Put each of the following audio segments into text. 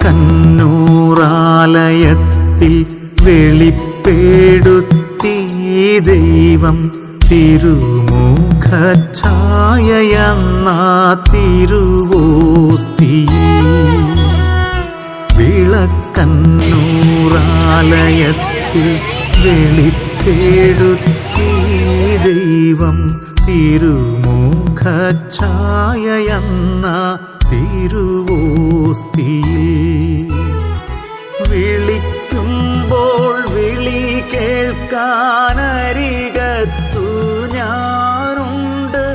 വിളക്കന്നൂറാലയത്തിൽ വെളിപ്പെടുത്തി ദൈവം തിരുമുഖഛായയെന്ന തിരുവോസ്തിയിൽ. വിളക്കന്നൂറാലയത്തിൽ വെളിപ്പെടുത്തി ദൈവം തിരുമുഖഛായയെന്ന തിരുവോസ്തിയിൽ. വിളിക്കുമ്പോൾ വിളി കേൾക്കാനരികത്തു ഞാനുണ്ട്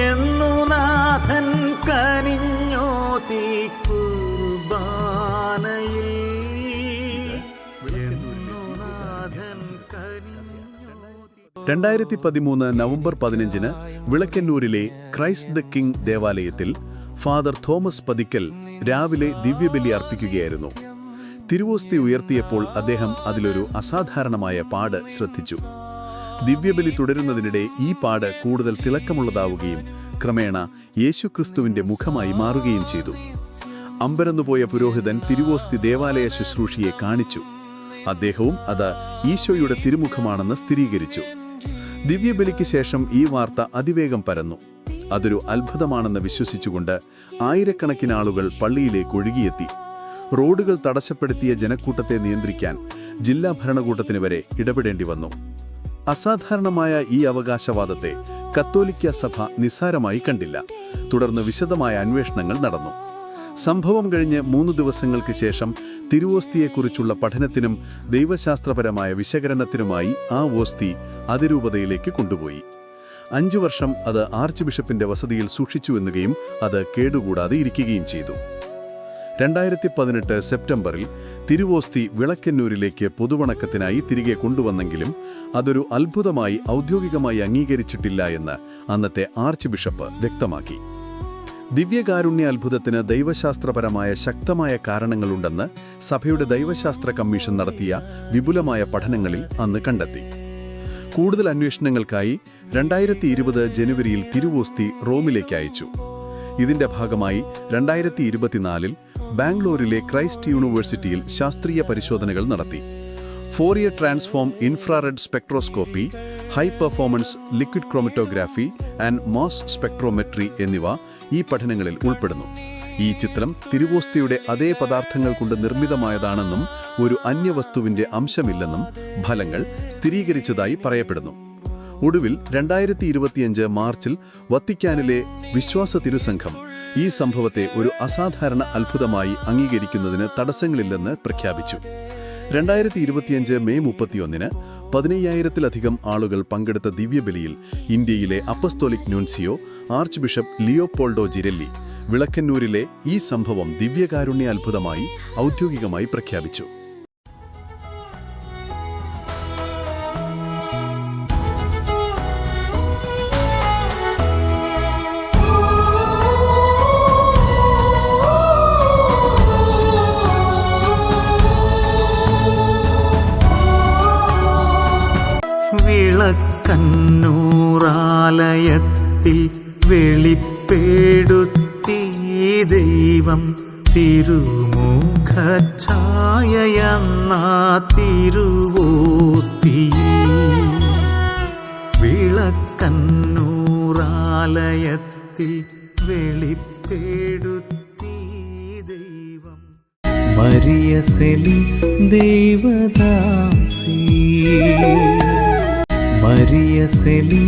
എന്നു നാഥൻ കനിഞ്ഞോ തീ കുർബാനയിൽ. 2013 നവംബർ 15 വിളക്കന്നൂരിലെ ക്രൈസ്റ്റ് ദ കിങ് ദേവാലയത്തിൽ ഫാദർ തോമസ് പതിക്കൽ രാവിലെ ദിവ്യബലി അർപ്പിക്കുകയായിരുന്നു. തിരുവോസ്തി ഉയർത്തിയപ്പോൾ അദ്ദേഹം അതിലൊരു അസാധാരണമായ പാട് ശ്രദ്ധിച്ചു. ദിവ്യബലി തുടരുന്നതിനിടെ ഈ പാട് കൂടുതൽ തിളക്കമുള്ളതാവുകയും ക്രമേണ യേശുക്രിസ്തുവിന്റെ മുഖമായി മാറുകയും ചെയ്തു. അമ്പരന്നുപോയ പുരോഹിതൻ തിരുവോസ്തി ദേവാലയ ശുശ്രൂഷയെ കാണിച്ചു. അദ്ദേഹവും അത് ഈശോയുടെ തിരുമുഖമാണെന്ന് സ്ഥിരീകരിച്ചു. ദിവ്യബലിക്ക് ശേഷം ഈ വാർത്ത അതിവേഗം പരന്നു. അതൊരു അത്ഭുതമാണെന്ന് വിശ്വസിച്ചുകൊണ്ട് ആയിരക്കണക്കിന് ആളുകൾ പള്ളിയിലേക്ക് ഒഴുകിയെത്തി. റോഡുകൾ തടസ്സപ്പെടുത്തിയ ജനക്കൂട്ടത്തെ നിയന്ത്രിക്കാൻ ജില്ലാ ഭരണകൂടത്തിന് വരെ ഇടപെടേണ്ടി വന്നു. അസാധാരണമായ ഈ അവകാശവാദത്തെ കത്തോലിക്ക സഭ നിസ്സാരമായി കണ്ടില്ല. തുടർന്ന് വിശദമായ അന്വേഷണങ്ങൾ നടന്നു. സംഭവം കഴിഞ്ഞ് 3 ദിവസങ്ങൾക്ക് ശേഷം തിരുവോസ്തിയെക്കുറിച്ചുള്ള പഠനത്തിനും ദൈവശാസ്ത്രപരമായ വിശകലനത്തിനുമായി ആ ഓസ്തി അതിരൂപതയിലേക്ക് കൊണ്ടുപോയി. 5 വർഷം അത് ആർച്ച് ബിഷപ്പിന്റെ വസതിയിൽ സൂക്ഷിച്ചുവെന്നുകയും അത് കേടുകൂടാതെ ഇരിക്കുകയും ചെയ്തു. 2018 സെപ്റ്റംബറിൽ തിരുവോസ്തി വിളക്കന്നൂരിലേക്ക് പൊതുവണക്കത്തിനായി തിരികെ കൊണ്ടുവന്നെങ്കിലും അതൊരു അത്ഭുതമായി ഔദ്യോഗികമായി അംഗീകരിച്ചിട്ടില്ല എന്ന് അന്നത്തെ ആർച്ച് ബിഷപ്പ് വ്യക്തമാക്കി. ദിവ്യകാരുണ്യ അത്ഭുതത്തിന് ദൈവശാസ്ത്രപരമായ ശക്തമായ കാരണങ്ങളുണ്ടെന്ന് സഭയുടെ ദൈവശാസ്ത്ര കമ്മീഷൻ നടത്തിയ വിപുലമായ പഠനങ്ങളിൽ അന്ന് കണ്ടെത്തി. കൂടുതൽ അന്വേഷണങ്ങൾക്കായി 2020 ജനുവരിയിൽ തിരുവോസ്തി റോമിലേക്ക് അയച്ചു. ഇതിന്റെ ഭാഗമായി 2024 ബാംഗ്ലൂരിലെ ക്രൈസ്റ്റ് യൂണിവേഴ്സിറ്റിയിൽ ശാസ്ത്രീയ പരിശോധനകൾ നടത്തി. Fourier transform infrared spectroscopy, high performance liquid chromatography and mass spectrometry എന്നിവ ഈ പഠനങ്ങളിൽ ഉൾപ്പെടുന്നു. ഈ ചിത്രം തിരുവോസ്തിയുടെ അതേ പദാർത്ഥങ്ങൾ കൊണ്ട് നിർമ്മിതമായതാണെന്നും ഒരു അന്യവസ്തുവിന്റെ അംശമില്ലെന്നും ഫലങ്ങൾ സ്ഥിരീകരിച്ചതായി പറയപ്പെടുന്നു. ഒടുവിൽ 2025 മാർച്ചിൽ വത്തിക്കാനിലെ വിശ്വാസ തിരുസംഘം ഈ സംഭവത്തെ ഒരു അസാധാരണ അത്ഭുതമായി അംഗീകരിക്കുന്നതിന് തടസ്സങ്ങളില്ലെന്ന് പ്രഖ്യാപിച്ചു. 2025 മെയ് 31 15,000-ലധികം ആളുകൾ പങ്കെടുത്ത ദിവ്യബലിയിൽ ഇന്ത്യയിലെ അപ്പസ്തോലിക് ന്യൂൻസിയോ ആർച്ച് ബിഷപ്പ് ലിയോപോൾഡോ ജിരെല്ലി വിളക്കന്നൂരിലെ ഈ സംഭവം ദിവ്യകാരുണ്യ അത്ഭുതമായി ഔദ്യോഗികമായി പ്രഖ്യാപിച്ചു. വിളക്കന്നൂറാലയത്തിൽ വെളിപ്പെടുത്തി ദൈവം തിരുമുഖഛായയെന്ന തിരുവോസ്തിയിൽ. വിളക്കന്നൂറാലയത്തിൽ വെളിപ്പെടുത്തി ദൈവം. മരിയ സെലിൻ ദേവദാസി, മരിയ സെലിൻ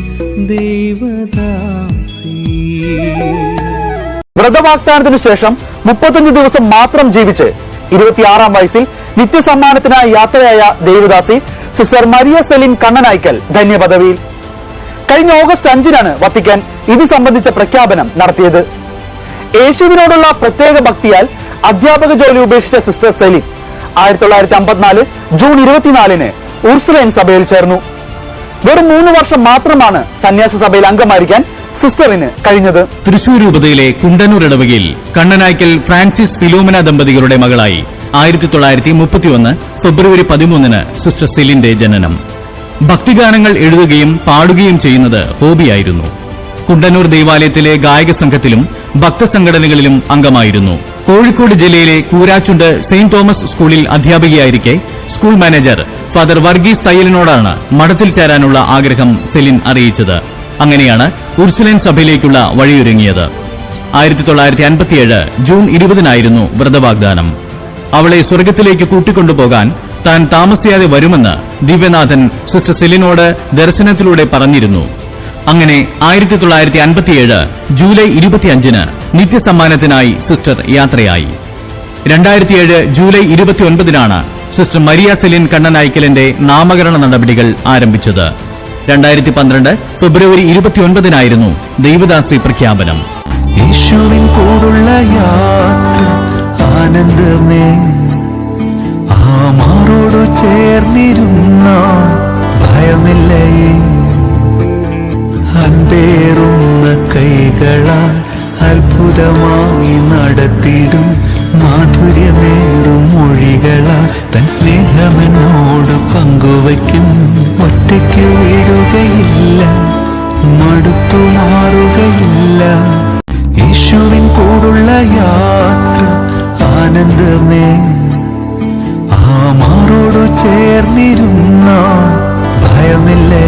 ദേവദാസി. വ്രതവാഗ്ദാനത്തിനു ശേഷം 35 ദിവസം മാത്രം ജീവിച്ച് 26-ാം വയസ്സിൽ നിത്യസമ്മാനത്തിനായി യാത്രയായ ദേവദാസി സിസ്റ്റർ മരിയ സെലിൻ കണ്ണനായ്ക്കൽ ധന്യപദവിയിൽ. കഴിഞ്ഞ ഓഗസ്റ്റ് 5-നാണ് വത്തിക്കാൻ ഇത് സംബന്ധിച്ച പ്രഖ്യാപനം നടത്തിയത്. യേശുവിനോടുള്ള പ്രത്യേക ഭക്തിയാൽ അധ്യാപക ജോലി ഉപേക്ഷിച്ച സിസ്റ്റർ സെലിൻ 1954 ജൂൺ 24-ന് ഉർസുലൈൻ സഭയിൽ ചേർന്നു. വെറും 3 വർഷം മാത്രമാണ് സന്യാസ സഭയിൽ അംഗമായിരിക്കാൻ സിസ്റ്ററിന് കഴിഞ്ഞത്. തൃശൂർ രൂപതയിലെ കുണ്ടന്നൂർ ഇടവകയിൽ കണ്ണനായ്ക്കൽ ഫ്രാൻസിസ് ഫിലോമിന ദമ്പതികളുടെ മകളായി 1931 ഫെബ്രുവരി 13-ന് സിസ്റ്റർ സെലിന്റെ ജനനം. ഭക്തിഗാനങ്ങൾ എഴുതുകയും പാടുകയും ചെയ്യുന്നത് ഹോബിയായിരുന്നു. കുണ്ടന്നൂർ ദേവാലയത്തിലെ ഗായക സംഘത്തിലും ഭക്തസംഘടനകളിലും അംഗമായിരുന്നു. കോഴിക്കോട് ജില്ലയിലെ കൂരാച്ചുണ്ട് സെയിന്റ് തോമസ് സ്കൂളിൽ അധ്യാപികയായിരിക്കെ സ്കൂൾ മാനേജർ ഫാദർ വർഗീസ് തയ്യലിനോടാണ് മഠത്തിൽ ചേരാനുള്ള ആഗ്രഹം സെലിൻ അറിയിച്ചത്. അങ്ങനെയാണ് ഉർസുലൈൻ സഭയിലേക്കുള്ള വഴിയൊരുങ്ങിയത്. 1957 ജൂൺ 20-നായിരുന്നു വ്രതവാഗ്ദാനം. അവളെ സ്വർഗത്തിലേക്ക് കൂട്ടിക്കൊണ്ടുപോകാൻ താൻ താമസിയാതെ വരുമെന്ന് ദിവ്യനാഥൻ സിസ്റ്റർ സെലിനോട് ദർശനത്തിലൂടെ പറഞ്ഞിരുന്നു. അങ്ങനെ 1957 ജൂലൈ 25-ന് നിത്യസമ്മാനത്തിനായി സിസ്റ്റർ യാത്രയായി. 2007 ജൂലൈ 29-നാണ് സിസ്റ്റർ മരിയ സെലിൻ കണ്ണനായ്ക്കലിന്റെ നാമകരണ നടപടികൾ ആരംഭിച്ചത്. 2012 ഫെബ്രുവരി 29-നായിരുന്നു ദൈവദാസി പ്രഖ്യാപനം. യേശുവിൻ കൂടുള്ള യാത്ര ആനന്ദമേ, ആ മാറോടു ചേർന്നിരുന്ന ഭയമില്ലേ, അൻപേറുന്ന കൈകളാൽ അത്ഭുതമായി നടത്തിടും മാധുര്യമേറും മൊഴികളാൽ തൻ സ്നേഹമെന്നോട് പങ്കുവയ്ക്കും. ഒറ്റയ്ക്ക് വീഴുകയില്ല, മടുത്തു മാറുകയില്ല. യേശുവിൻ കൂടുള്ള യാത്ര ആനന്ദമേ, ആ മാറോടു ചേർന്നിരുന്ന ഭയമില്ലേ.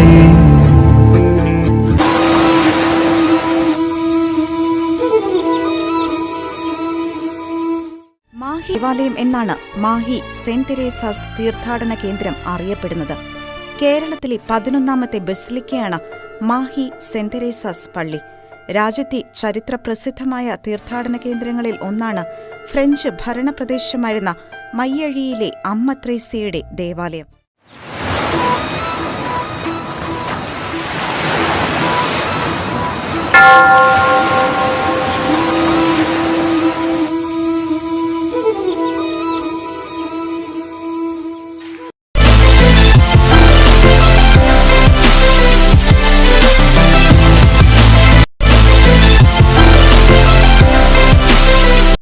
മാഹി ദേവാലയം എന്നാണ് മാഹി സെന്റ് തെരേസാസ് തീർത്ഥാടന കേന്ദ്രം അറിയപ്പെടുന്നത്. കേരളത്തിലെ 11ാമത്തെ ബസിലിക്കയാണ് മാഹി സെന്റ് തെരേസാസ് പള്ളി. രാജ്യത്തെ ചരിത്ര പ്രസിദ്ധമായ തീർത്ഥാടന കേന്ദ്രങ്ങളിൽ ഒന്നാണ് ഫ്രഞ്ച് ഭരണപ്രദേശമായിരുന്ന മയ്യഴിയിലെ അമ്മ ത്രേസ്യയുടെ ദേവാലയം.